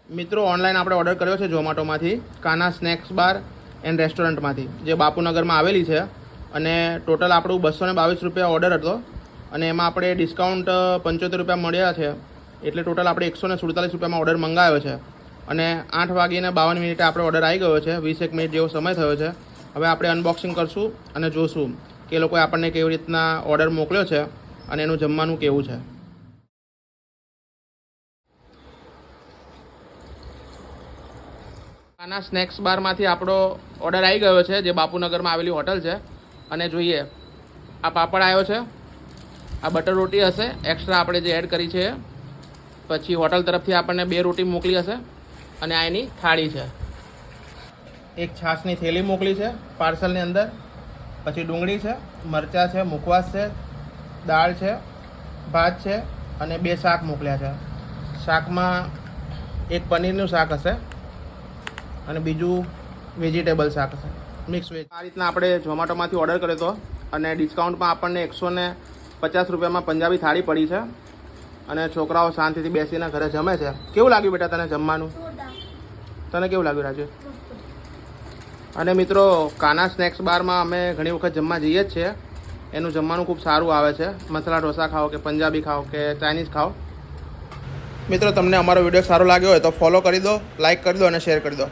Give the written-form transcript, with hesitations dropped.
મિત્રો ઓનલાઈન આપણે ઓર્ડર કર્યો છે ઝોમેટોમાંથી કાના સ્નેક્સ બાર એન્ડ રેસ્ટોરન્ટમાંથી, જે બાપુનગરમાં આવેલી છે. અને ટોટલ આપણું 222 રૂપિયા ઓર્ડર હતો અને એમાં આપણે ડિસ્કાઉન્ટ 75 રૂપિયા મળ્યા છે. એટલે ટોટલ આપણે 147 રૂપિયામાં ઓર્ડર મંગાવ્યો છે. અને 8:52 આપણે ઓર્ડર આવી ગયો છે. 21 મિનિટ જેવો સમય થયો છે. હવે આપણે અનબોક્સિંગ કરશું અને જોશું કે એ લોકોએ આપણને કેવી રીતના ઓર્ડર મોકલ્યો છે અને એનું જમવાનું કેવું છે. કાના સ્નેક્સ બારમાંથી આપણો ઓર્ડર આવી ગયો છે, જે બાપુનગરમાં આવેલી હોટલ છે. અને જોઈએ, આ પાપડ આવ્યો છે, આ બટર રોટી હશે એક્સ્ટ્રા આપણે જે એડ કરી છે. પછી હોટલ તરફથી આપણને 2 રોટી મોકલી હશે અને આ એની થાળી છે. એક છાશની થેલી મોકલી છે પાર્સલની અંદર. પછી ડુંગળી છે, મરચાં છે, મુખવાસ છે, દાળ છે, ભાત છે અને 2 શાક મોકલ્યા છે. શાકમાં એક પનીરનું શાક હશે અને બીજું વેજીટેબલ શાક હશે, મિક્સ વેજ. આ રીતના આપણે ઝોમેટોમાંથી ઓર્ડર કર્યો હતો અને ડિસ્કાઉન્ટમાં આપણને 150 રૂપિયામાં પંજાબી થાળી પડી છે. અને છોકરાઓ શાંતિથી બેસીને ઘરે જમે છે. કેવું લાગ્યું બેટા તને જમવાનું? તને કેવું લાગ્યું રાજુ? અને મિત્રો, કાના સ્નેક્સ બારમાં અમે ઘણી વખત જમવા જઈએ જ છીએ. એનું જમવાનું ખૂબ સારું આવે છે. મસાલા ઢોસા ખાઓ કે પંજાબી ખાઓ કે ચાઇનીઝ ખાઓ. મિત્રો, તમને અમારો વિડીયો સારો લાગ્યો હોય તો ફોલો કરી દો, લાઇક કરી દો અને શેર કરી દો.